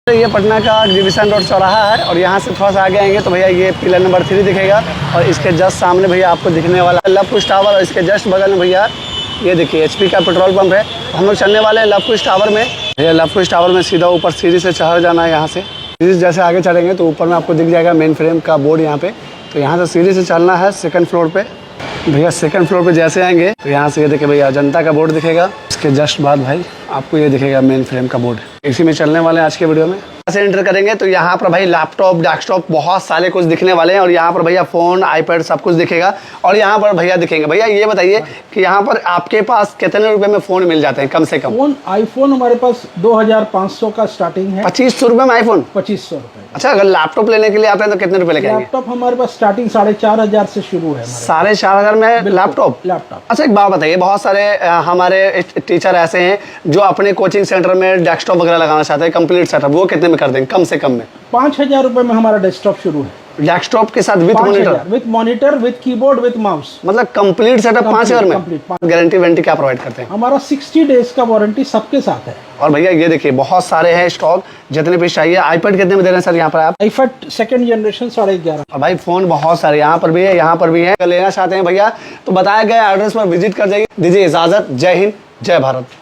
ये पटना का division road चौराहा है और यहाँ से थोड़ा सा आगे आएंगे तो भैया ये पिलर नंबर 3 दिखेगा और इसके जस्ट सामने भैया आपको दिखने वाला है लव कुश टावर और इसके जस्ट बगल में भैया ये देखिए HP का पेट्रोल पंप है। तो हम लोग चलने वाले हैं लव कुश टावर में। भैया लव कुश टावर में सीधा ऊपर सीढ़ी से चढ़ जाना है। यहाँ से सीढ़ी जैसे आगे चढ़ेंगे तो ऊपर में आपको दिख जाएगा मेन फ्रेम का बोर्ड यहाँ पे। तो यहाँ से सीढ़ी से चलना है सेकंड फ्लोर पे। भैया सेकंड फ्लोर पे जैसे आएंगे तो यहाँ से ये देखिए भैया अजंता का बोर्ड दिखेगा। इसके जस्ट बाद भाई आपको ये दिखेगा मेन फ्रेम का बोर्ड। इसी में चलने वाले हैं आज के वीडियो में। से एंटर करेंगे तो यहाँ पर भाई लैपटॉप डेस्कटॉप बहुत सारे कुछ दिखने वाले हैं और यहाँ पर भैया फ़ोन आईपैड सब कुछ दिखेगा। और यहाँ पर भैया दिखेंगे। भैया ये बताइए कि यहाँ पर आपके पास कितने रुपए में फ़ोन मिल जाते हैं कम से कम? फोन आईफोन हमारे पास 2500 का स्टार्टिंग है। 2500 रुपए में आईफोन? 2500 रुपए। अच्छा, अगर लैपटॉप लेने के लिए आते हैं तो कितने रुपए लेके आएंगे? लैपटॉप हमारे पास स्टार्टिंग 4500 से शुरू है। 4500 में लैपटॉप? अच्छा एक बात बताइए, बहुत सारे हमारे टीचर ऐसे हैं जो अपने कोचिंग सेंटर में डेस्कटॉप वगैरह लगाना चाहते हैं कंप्लीट सेटअप, वो कितने में कर देंगे कम से कम में? 5000 रुपए में हमारा डेस्कटॉप शुरू है। डेस्कटॉप के साथ with monitor with keyboard with mouse, मतलब कंप्लीट सेटअप 5000 में? गारंटी वारंटी क्या प्रोवाइड करते हैं? हमारा 60 डेज का वारंटी सबके साथ है। और भैया ये देखिए बहुत सारे हैं स्टॉक, जितने पीस चाहिए। आईपैड कितने में दे रहे हैं सर यहाँ पर आप? IPad second generation 11.5। और भाई फोन बहुत सारे यहाँ पर भी है, यहाँ पर भी है। लेना चाहते हैं भैया तो बताया गया एड्रेस पर विजिट कर जाइए। दीजिए इजाजत। जय हिंद, जय भारत।